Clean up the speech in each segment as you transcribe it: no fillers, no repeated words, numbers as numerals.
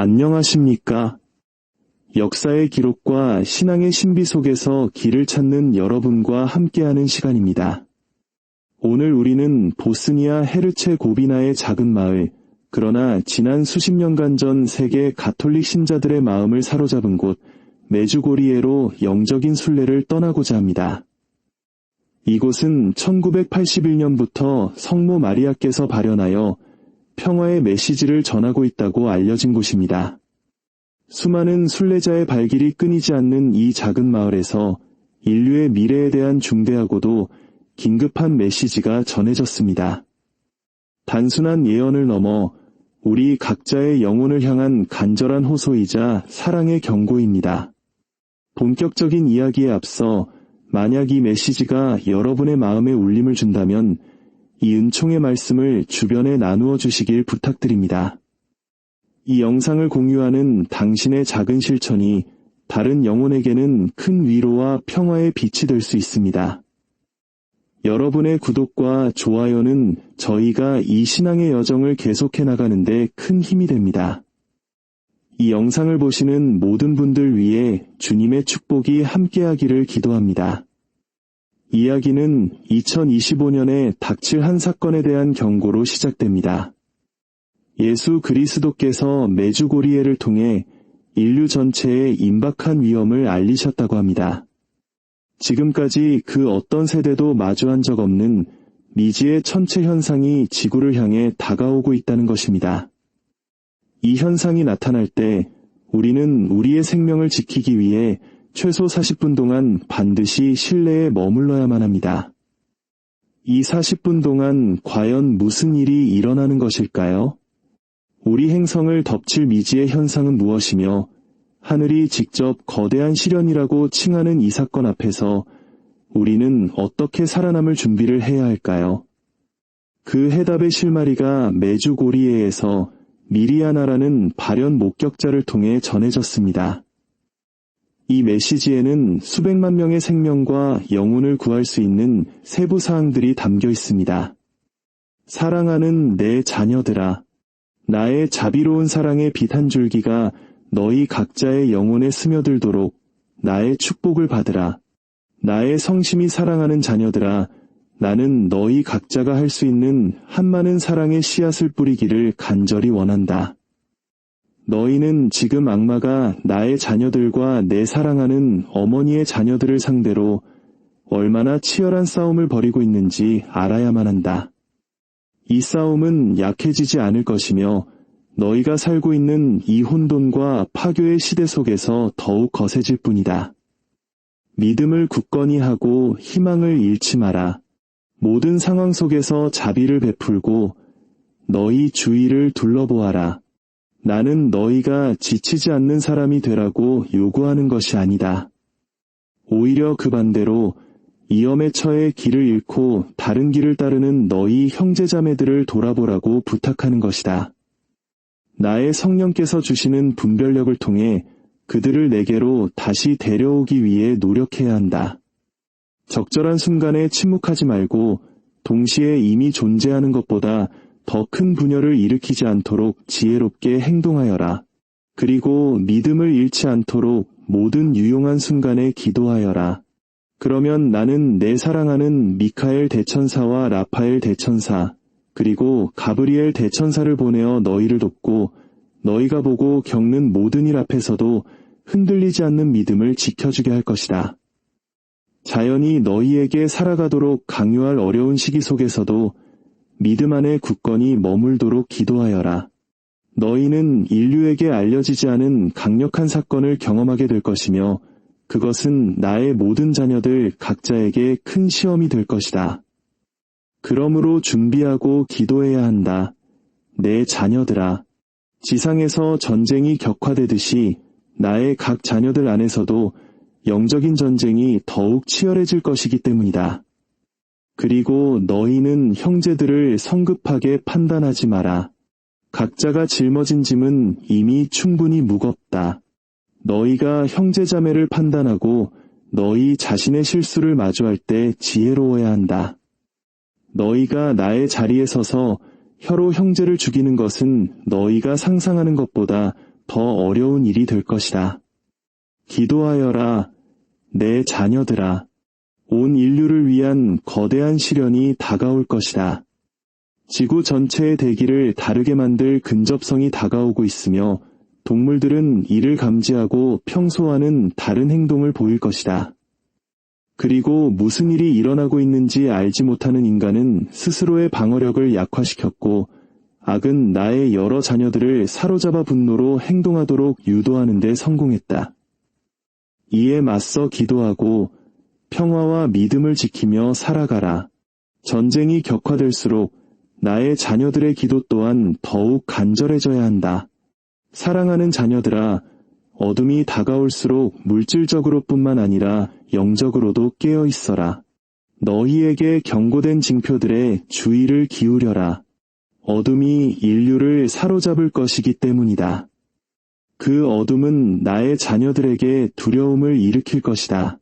안녕하십니까? 역사의 기록과 신앙의 신비 속에서 길을 찾는 여러분과 함께하는 시간입니다. 오늘 우리는 보스니아 헤르체고비나의 작은 마을, 그러나 지난 수십 년간 전 세계 가톨릭 신자들의 마음을 사로잡은 곳 메주고리에로 영적인 순례를 떠나고자 합니다. 이곳은 1981년부터 성모 마리아께서 발현하여 평화의 메시지를 전하고 있다고 알려진 곳입니다. 수많은 순례자의 발길이 끊이지 않는 이 작은 마을에서 인류의 미래에 대한 중대하고도 긴급한 메시지가 전해졌습니다. 단순한 예언을 넘어 우리 각자의 영혼을 향한 간절한 호소이자 사랑의 경고입니다. 본격적인 이야기에 앞서 만약 이 메시지가 여러분의 마음에 울림을 준다면 이 은총의 말씀을 주변에 나누어 주시길 부탁드립니다. 이 영상을 공유하는 당신의 작은 실천이 다른 영혼에게는 큰 위로와 평화의 빛이 될 수 있습니다. 여러분의 구독과 좋아요는 저희가 이 신앙의 여정을 계속해 나가는데 큰 힘이 됩니다. 이 영상을 보시는 모든 분들 위해 주님의 축복이 함께하기를 기도합니다. 이야기는 2025년에 닥칠 한 사건에 대한 경고로 시작됩니다. 예수 그리스도께서 메주고리에를 통해 인류 전체에 임박한 위험을 알리셨다고 합니다. 지금까지 그 어떤 세대도 마주한 적 없는 미지의 천체 현상이 지구를 향해 다가오고 있다는 것입니다. 이 현상이 나타날 때 우리는 우리의 생명을 지키기 위해 최소 40분 동안 반드시 실내에 머물러야만 합니다. 이 40분 동안 과연 무슨 일이 일어나는 것일까요? 우리 행성을 덮칠 미지의 현상은 무엇이며 하늘이 직접 거대한 시련이라고 칭하는 이 사건 앞에서 우리는 어떻게 살아남을 준비를 해야 할까요? 그 해답의 실마리가 메주고리에에서 미리아나라는 발현 목격자를 통해 전해졌습니다. 이 메시지에는 수백만 명의 생명과 영혼을 구할 수 있는 세부 사항들이 담겨 있습니다. 사랑하는 내 자녀들아, 나의 자비로운 사랑의 빛 한 줄기가 너희 각자의 영혼에 스며들도록 나의 축복을 받으라. 나의 성심이 사랑하는 자녀들아, 나는 너희 각자가 할 수 있는 한많은 사랑의 씨앗을 뿌리기를 간절히 원한다. 너희는 지금 악마가 나의 자녀들과 내 사랑하는 어머니의 자녀들을 상대로 얼마나 치열한 싸움을 벌이고 있는지 알아야만 한다. 이 싸움은 약해지지 않을 것이며 너희가 살고 있는 이 혼돈과 파교의 시대 속에서 더욱 거세질 뿐이다. 믿음을 굳건히 하고 희망을 잃지 마라. 모든 상황 속에서 자비를 베풀고 너희 주위를 둘러보아라. 나는 너희가 지치지 않는 사람이 되라고 요구하는 것이 아니다. 오히려 그 반대로 위험에 처해 길을 잃고 다른 길을 따르는 너희 형제자매들을 돌아보라고 부탁하는 것이다. 나의 성령께서 주시는 분별력을 통해 그들을 내게로 다시 데려오기 위해 노력해야 한다. 적절한 순간에 침묵하지 말고 동시에 이미 존재하는 것보다 더 큰 분열을 일으키지 않도록 지혜롭게 행동하여라. 그리고 믿음을 잃지 않도록 모든 유용한 순간에 기도하여라. 그러면 나는 내 사랑하는 미카엘 대천사와 라파엘 대천사, 그리고 가브리엘 대천사를 보내어 너희를 돕고 너희가 보고 겪는 모든 일 앞에서도 흔들리지 않는 믿음을 지켜주게 할 것이다. 자연이 너희에게 살아가도록 강요할 어려운 시기 속에서도 믿음 안에 굳건히 머물도록 기도하여라. 너희는 인류에게 알려지지 않은 강력한 사건을 경험하게 될 것이며 그것은 나의 모든 자녀들 각자에게 큰 시험이 될 것이다. 그러므로 준비하고 기도해야 한다. 내 자녀들아, 지상에서 전쟁이 격화되듯이 나의 각 자녀들 안에서도 영적인 전쟁이 더욱 치열해질 것이기 때문이다. 그리고 너희는 형제들을 성급하게 판단하지 마라. 각자가 짊어진 짐은 이미 충분히 무겁다. 너희가 형제자매를 판단하고 너희 자신의 실수를 마주할 때 지혜로워야 한다. 너희가 나의 자리에 서서 혀로 형제를 죽이는 것은 너희가 상상하는 것보다 더 어려운 일이 될 것이다. 기도하여라, 내 자녀들아. 온 인류를 위한 거대한 시련이 다가올 것이다. 지구 전체의 대기를 다르게 만들 근접성이 다가오고 있으며 동물들은 이를 감지하고 평소와는 다른 행동을 보일 것이다. 그리고 무슨 일이 일어나고 있는지 알지 못하는 인간은 스스로의 방어력을 약화시켰고 악은 나의 여러 자녀들을 사로잡아 분노로 행동하도록 유도하는 데 성공했다. 이에 맞서 기도하고 평화와 믿음을 지키며 살아가라. 전쟁이 격화될수록 나의 자녀들의 기도 또한 더욱 간절해져야 한다. 사랑하는 자녀들아, 어둠이 다가올수록 물질적으로뿐만 아니라 영적으로도 깨어 있어라. 너희에게 경고된 징표들에 주의를 기울여라. 어둠이 인류를 사로잡을 것이기 때문이다. 그 어둠은 나의 자녀들에게 두려움을 일으킬 것이다.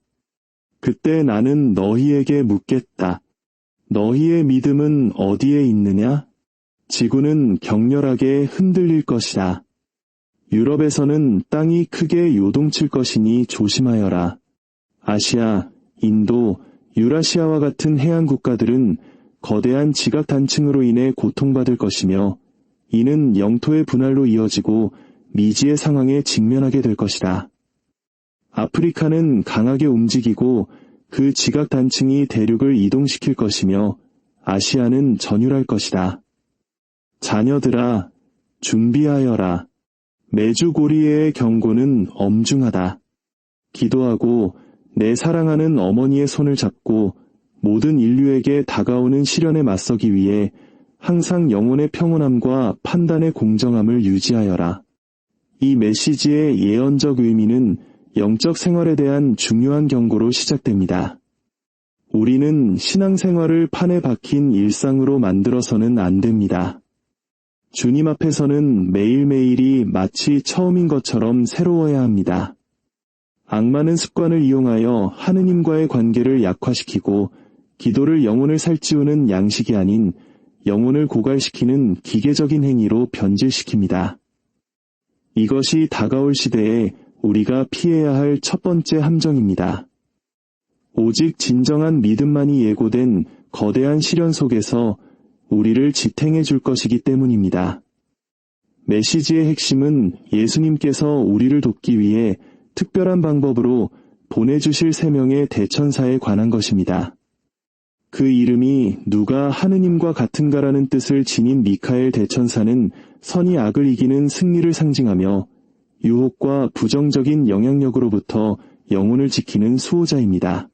그때 나는 너희에게 묻겠다. 너희의 믿음은 어디에 있느냐? 지구는 격렬하게 흔들릴 것이다. 유럽에서는 땅이 크게 요동칠 것이니 조심하여라. 아시아, 인도, 유라시아와 같은 해안 국가들은 거대한 지각 단층으로 인해 고통받을 것이며 이는 영토의 분할로 이어지고 미지의 상황에 직면하게 될 것이다. 아프리카는 강하게 움직이고 그 지각 단층이 대륙을 이동시킬 것이며 아시아는 전율할 것이다. 자녀들아, 준비하여라. 메주고리에의 경고는 엄중하다. 기도하고 내 사랑하는 어머니의 손을 잡고 모든 인류에게 다가오는 시련에 맞서기 위해 항상 영혼의 평온함과 판단의 공정함을 유지하여라. 이 메시지의 예언적 의미는 영적 생활에 대한 중요한 경고로 시작됩니다. 우리는 신앙생활을 판에 박힌 일상으로 만들어서는 안 됩니다. 주님 앞에서는 매일매일이 마치 처음인 것처럼 새로워야 합니다. 악마는 습관을 이용하여 하느님과의 관계를 약화시키고 기도를 영혼을 살찌우는 양식이 아닌 영혼을 고갈시키는 기계적인 행위로 변질시킵니다. 이것이 다가올 시대에 우리가 피해야 할 첫 번째 함정입니다. 오직 진정한 믿음만이 예고된 거대한 시련 속에서 우리를 지탱해 줄 것이기 때문입니다. 메시지의 핵심은 예수님께서 우리를 돕기 위해 특별한 방법으로 보내주실 세 명의 대천사에 관한 것입니다. 그 이름이 누가 하느님과 같은가라는 뜻을 지닌 미카엘 대천사는 선이 악을 이기는 승리를 상징하며 유혹과 부정적인 영향력으로부터 영혼을 지키는 수호자입니다.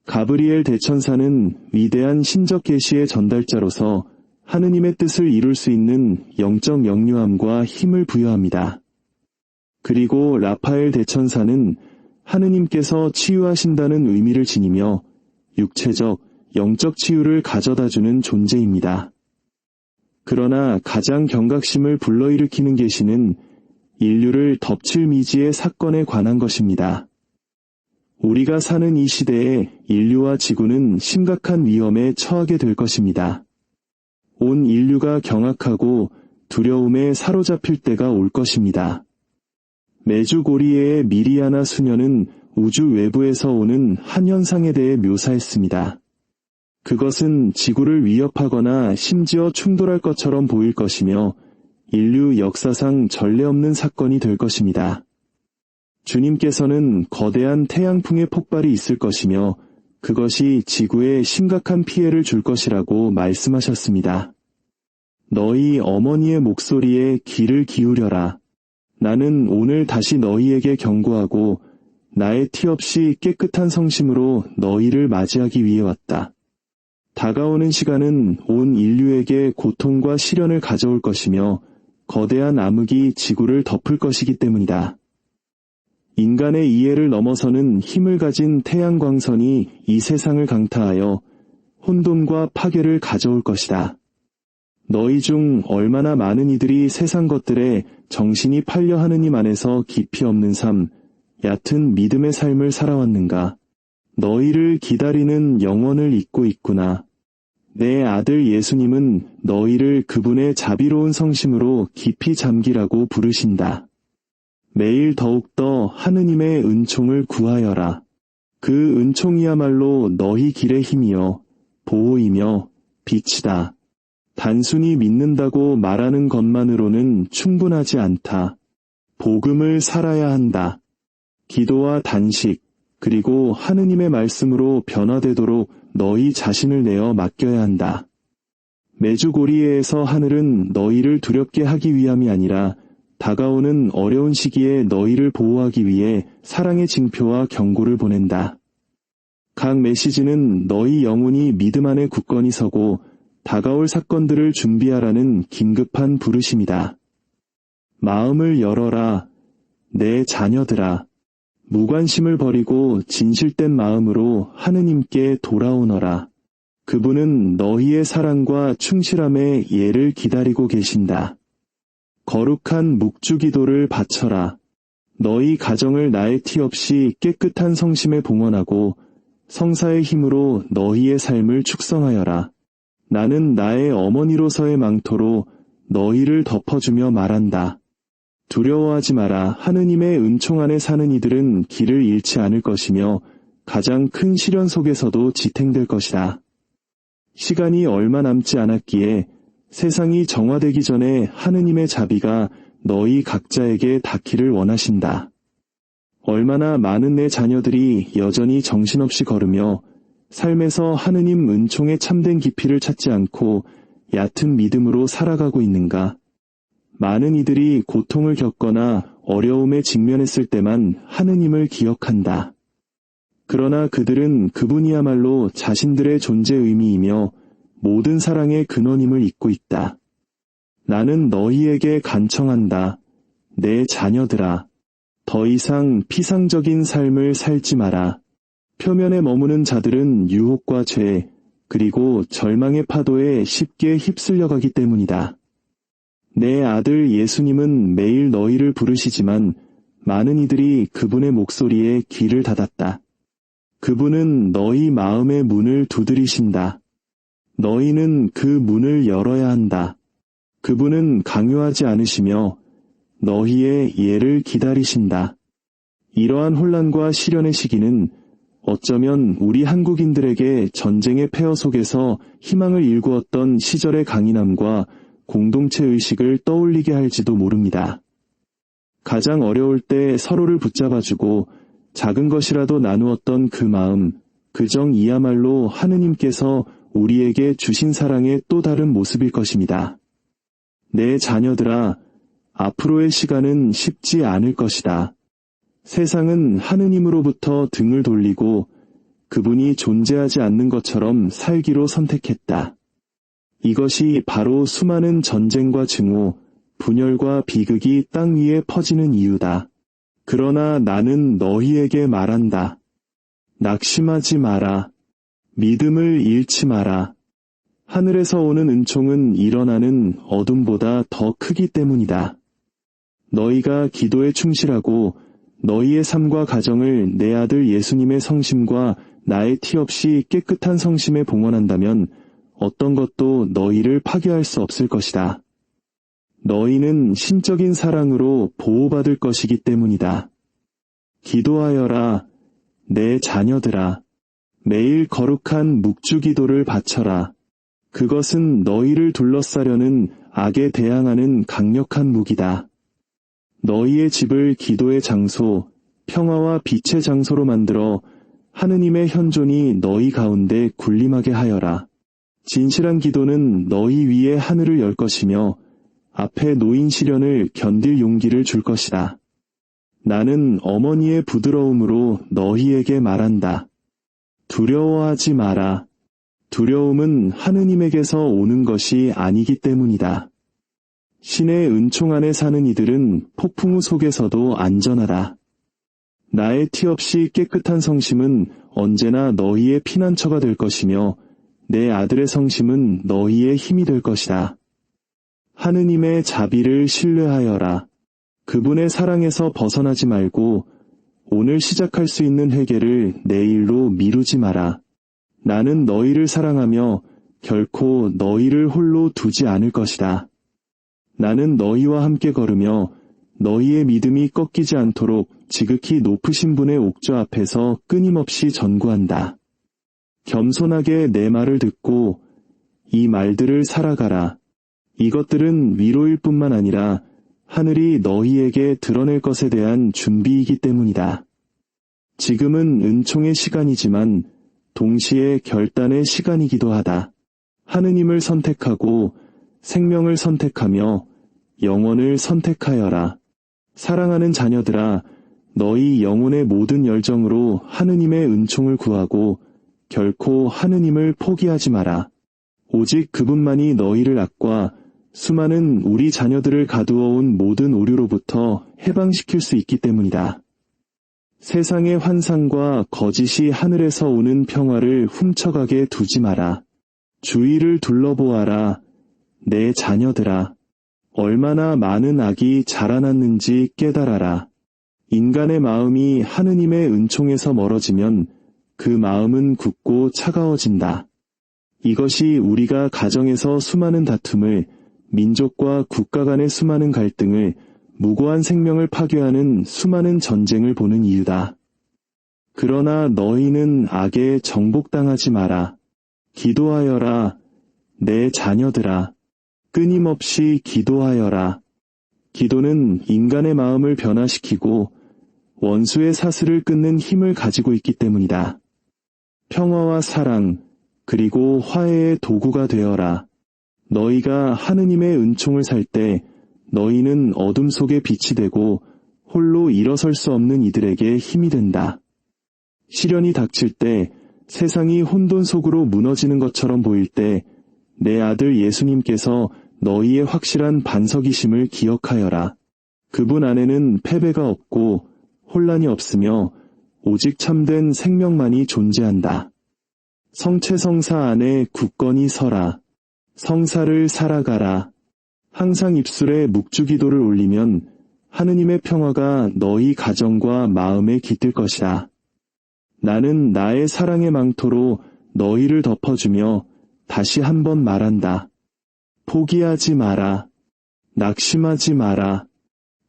가브리엘 대천사는 위대한 신적 계시의 전달자로서 하느님의 뜻을 이룰 수 있는 영적 명료함과 힘을 부여합니다. 그리고 라파엘 대천사는 하느님께서 치유하신다는 의미를 지니며 육체적, 영적 치유를 가져다주는 존재입니다. 그러나 가장 경각심을 불러일으키는 계시는 인류를 덮칠 미지의 사건에 관한 것입니다. 우리가 사는 이 시대에 인류와 지구는 심각한 위험에 처하게 될 것입니다. 온 인류가 경악하고 두려움에 사로잡힐 때가 올 것입니다. 메주고리에의 미리아나 수녀는 우주 외부에서 오는 한 현상에 대해 묘사했습니다. 그것은 지구를 위협하거나 심지어 충돌할 것처럼 보일 것이며 인류 역사상 전례 없는 사건이 될 것입니다. 주님께서는 거대한 태양풍의 폭발이 있을 것이며 그것이 지구에 심각한 피해를 줄 것이라고 말씀하셨습니다. 너희 어머니의 목소리에 귀를 기울여라. 나는 오늘 다시 너희에게 경고하고 나의 티 없이 깨끗한 성심으로 너희를 맞이하기 위해 왔다. 다가오는 시간은 온 인류에게 고통과 시련을 가져올 것이며 거대한 암흑이 지구를 덮을 것이기 때문이다. 인간의 이해를 넘어서는 힘을 가진 태양광선이 이 세상을 강타하여 혼돈과 파괴를 가져올 것이다. 너희 중 얼마나 많은 이들이 세상 것들에 정신이 팔려 하느님 안에서 깊이 없는 삶, 얕은 믿음의 삶을 살아왔는가? 너희를 기다리는 영원을 잊고 있구나. 내 아들 예수님은 너희를 그분의 자비로운 성심으로 깊이 잠기라고 부르신다. 매일 더욱더 하느님의 은총을 구하여라. 그 은총이야말로 너희 길의 힘이요 보호이며 빛이다. 단순히 믿는다고 말하는 것만으로는 충분하지 않다. 복음을 살아야 한다. 기도와 단식, 그리고 하느님의 말씀으로 변화되도록 너희 자신을 내어 맡겨야 한다. 메주고리에에서 하늘은 너희를 두렵게 하기 위함이 아니라 다가오는 어려운 시기에 너희를 보호하기 위해 사랑의 징표와 경고를 보낸다. 각 메시지는 너희 영혼이 믿음 안에 굳건히 서고 다가올 사건들을 준비하라는 긴급한 부르심이다. 마음을 열어라, 내 자녀들아. 무관심을 버리고 진실된 마음으로 하느님께 돌아오너라. 그분은 너희의 사랑과 충실함의 예를 기다리고 계신다. 거룩한 묵주기도를 바쳐라. 너희 가정을 나의 티 없이 깨끗한 성심에 봉헌하고 성사의 힘으로 너희의 삶을 축성하여라. 나는 나의 어머니로서의 망토로 너희를 덮어주며 말한다. 두려워하지 마라. 하느님의 은총 안에 사는 이들은 길을 잃지 않을 것이며 가장 큰 시련 속에서도 지탱될 것이다. 시간이 얼마 남지 않았기에 세상이 정화되기 전에 하느님의 자비가 너희 각자에게 닿기를 원하신다. 얼마나 많은 내 자녀들이 여전히 정신없이 걸으며 삶에서 하느님 은총의 참된 깊이를 찾지 않고 얕은 믿음으로 살아가고 있는가? 많은 이들이 고통을 겪거나 어려움에 직면했을 때만 하느님을 기억한다. 그러나 그들은 그분이야말로 자신들의 존재 의미이며 모든 사랑의 근원임을 잊고 있다. 나는 너희에게 간청한다. 내 자녀들아. 더 이상 피상적인 삶을 살지 마라. 표면에 머무는 자들은 유혹과 죄, 그리고 절망의 파도에 쉽게 휩쓸려가기 때문이다. 내 아들 예수님은 매일 너희를 부르시지만 많은 이들이 그분의 목소리에 귀를 닫았다. 그분은 너희 마음의 문을 두드리신다. 너희는 그 문을 열어야 한다. 그분은 강요하지 않으시며 너희의 예를 기다리신다. 이러한 혼란과 시련의 시기는 어쩌면 우리 한국인들에게 전쟁의 폐허 속에서 희망을 일구었던 시절의 강인함과 공동체 의식을 떠올리게 할지도 모릅니다. 가장 어려울 때 서로를 붙잡아주고 작은 것이라도 나누었던 그 마음, 그 정이야말로 하느님께서 우리에게 주신 사랑의 또 다른 모습일 것입니다. 내 자녀들아, 앞으로의 시간은 쉽지 않을 것이다. 세상은 하느님으로부터 등을 돌리고 그분이 존재하지 않는 것처럼 살기로 선택했다. 이것이 바로 수많은 전쟁과 증오, 분열과 비극이 땅 위에 퍼지는 이유다. 그러나 나는 너희에게 말한다. 낙심하지 마라. 믿음을 잃지 마라. 하늘에서 오는 은총은 일어나는 어둠보다 더 크기 때문이다. 너희가 기도에 충실하고 너희의 삶과 가정을 내 아들 예수님의 성심과 나의 티 없이 깨끗한 성심에 봉헌한다면 어떤 것도 너희를 파괴할 수 없을 것이다. 너희는 신적인 사랑으로 보호받을 것이기 때문이다. 기도하여라, 내 자녀들아. 매일 거룩한 묵주기도를 바쳐라. 그것은 너희를 둘러싸려는 악에 대항하는 강력한 무기다. 너희의 집을 기도의 장소, 평화와 빛의 장소로 만들어 하느님의 현존이 너희 가운데 군림하게 하여라. 진실한 기도는 너희 위에 하늘을 열 것이며 앞에 놓인 시련을 견딜 용기를 줄 것이다. 나는 어머니의 부드러움으로 너희에게 말한다. 두려워하지 마라. 두려움은 하느님에게서 오는 것이 아니기 때문이다. 신의 은총 안에 사는 이들은 폭풍우 속에서도 안전하다. 나의 티 없이 깨끗한 성심은 언제나 너희의 피난처가 될 것이며 내 아들의 성심은 너희의 힘이 될 것이다. 하느님의 자비를 신뢰하여라. 그분의 사랑에서 벗어나지 말고 오늘 시작할 수 있는 회개를 내일로 미루지 마라. 나는 너희를 사랑하며 결코 너희를 홀로 두지 않을 것이다. 나는 너희와 함께 걸으며 너희의 믿음이 꺾이지 않도록 지극히 높으신 분의 옥좌 앞에서 끊임없이 전구한다. 겸손하게 내 말을 듣고 이 말들을 살아가라. 이것들은 위로일 뿐만 아니라 하늘이 너희에게 드러낼 것에 대한 준비이기 때문이다. 지금은 은총의 시간이지만 동시에 결단의 시간이기도 하다. 하느님을 선택하고 생명을 선택하며 영원을 선택하여라. 사랑하는 자녀들아, 너희 영혼의 모든 열정으로 하느님의 은총을 구하고 결코 하느님을 포기하지 마라. 오직 그분만이 너희를 악과 수많은 우리 자녀들을 가두어온 모든 오류로부터 해방시킬 수 있기 때문이다. 세상의 환상과 거짓이 하늘에서 오는 평화를 훔쳐가게 두지 마라. 주위를 둘러보아라. 내 자녀들아. 얼마나 많은 악이 자라났는지 깨달아라. 인간의 마음이 하느님의 은총에서 멀어지면 그 마음은 굳고 차가워진다. 이것이 우리가 가정에서 수많은 다툼을, 민족과 국가 간의 수많은 갈등을, 무고한 생명을 파괴하는 수많은 전쟁을 보는 이유다. 그러나 너희는 악에 정복당하지 마라. 기도하여라. 내 자녀들아. 끊임없이 기도하여라. 기도는 인간의 마음을 변화시키고 원수의 사슬을 끊는 힘을 가지고 있기 때문이다. 평화와 사랑, 그리고 화해의 도구가 되어라. 너희가 하느님의 은총을 살 때 너희는 어둠 속에 빛이 되고 홀로 일어설 수 없는 이들에게 힘이 된다. 시련이 닥칠 때 세상이 혼돈 속으로 무너지는 것처럼 보일 때 내 아들 예수님께서 너희의 확실한 반석이심을 기억하여라. 그분 안에는 패배가 없고 혼란이 없으며 오직 참된 생명만이 존재한다. 성체성사 안에 굳건히 서라. 성사를 살아가라. 항상 입술에 묵주기도를 올리면 하느님의 평화가 너희 가정과 마음에 깃들 것이다. 나는 나의 사랑의 망토로 너희를 덮어주며 다시 한번 말한다. 포기하지 마라. 낙심하지 마라.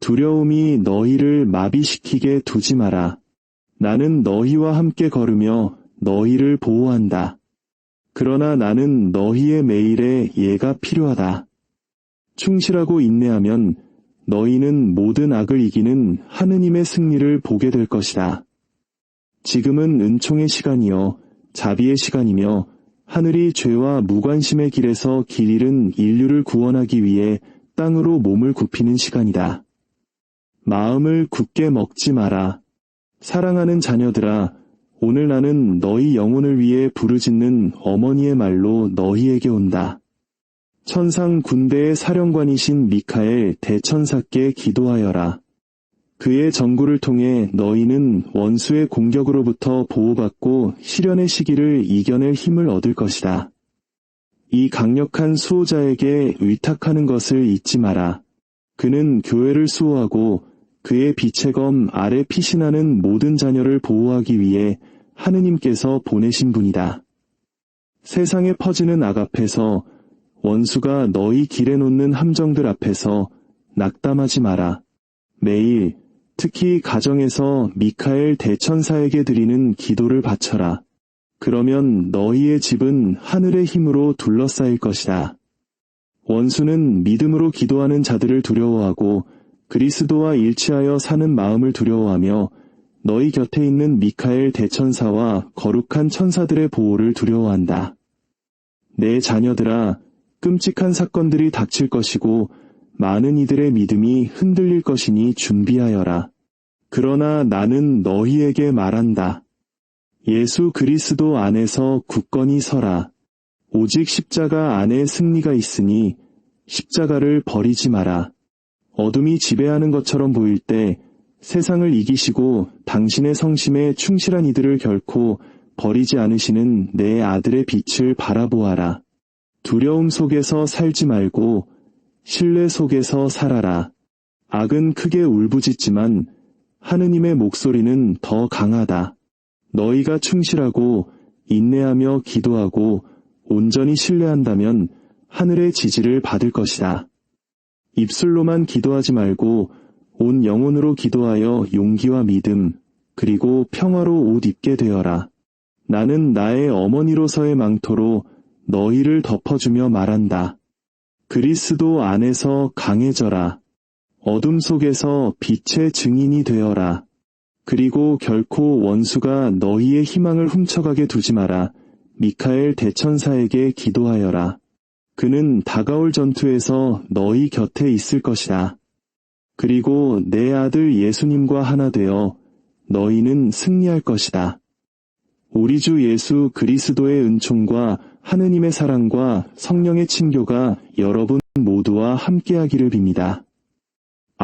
두려움이 너희를 마비시키게 두지 마라. 나는 너희와 함께 걸으며 너희를 보호한다. 그러나 나는 너희의 매일에 예가 필요하다. 충실하고 인내하면 너희는 모든 악을 이기는 하느님의 승리를 보게 될 것이다. 지금은 은총의 시간이요 자비의 시간이며 하늘이 죄와 무관심의 길에서 길 잃은 인류를 구원하기 위해 땅으로 몸을 굽히는 시간이다. 마음을 굳게 먹지 마라. 사랑하는 자녀들아, 오늘 나는 너희 영혼을 위해 부르짖는 어머니의 말로 너희에게 온다. 천상 군대의 사령관이신 미카엘 대천사께 기도하여라. 그의 전구를 통해 너희는 원수의 공격으로부터 보호받고 시련의 시기를 이겨낼 힘을 얻을 것이다. 이 강력한 수호자에게 의탁하는 것을 잊지 마라. 그는 교회를 수호하고 그의 빛의 검 아래 피신하는 모든 자녀를 보호하기 위해 하느님께서 보내신 분이다. 세상에 퍼지는 악 앞에서 원수가 너희 길에 놓는 함정들 앞에서 낙담하지 마라. 매일 특히 가정에서 미카엘 대천사에게 드리는 기도를 바쳐라. 그러면 너희의 집은 하늘의 힘으로 둘러싸일 것이다. 원수는 믿음으로 기도하는 자들을 두려워하고 그리스도와 일치하여 사는 마음을 두려워하며 너희 곁에 있는 미카엘 대천사와 거룩한 천사들의 보호를 두려워한다. 내 자녀들아, 끔찍한 사건들이 닥칠 것이고 많은 이들의 믿음이 흔들릴 것이니 준비하여라. 그러나 나는 너희에게 말한다. 예수 그리스도 안에서 굳건히 서라. 오직 십자가 안에 승리가 있으니 십자가를 버리지 마라. 어둠이 지배하는 것처럼 보일 때 세상을 이기시고 당신의 성심에 충실한 이들을 결코 버리지 않으시는 내 아들의 빛을 바라보아라. 두려움 속에서 살지 말고 신뢰 속에서 살아라. 악은 크게 울부짖지만 하느님의 목소리는 더 강하다. 너희가 충실하고 인내하며 기도하고 온전히 신뢰한다면 하늘의 지지를 받을 것이다. 입술로만 기도하지 말고 온 영혼으로 기도하여 용기와 믿음, 그리고 평화로 옷 입게 되어라. 나는 나의 어머니로서의 망토로 너희를 덮어주며 말한다. 그리스도 안에서 강해져라. 어둠 속에서 빛의 증인이 되어라. 그리고 결코 원수가 너희의 희망을 훔쳐가게 두지 마라. 미카엘 대천사에게 기도하여라. 그는 다가올 전투에서 너희 곁에 있을 것이다. 그리고 내 아들 예수님과 하나 되어 너희는 승리할 것이다. 우리 주 예수 그리스도의 은총과 하느님의 사랑과 성령의 친교가 여러분 모두와 함께하기를 빕니다.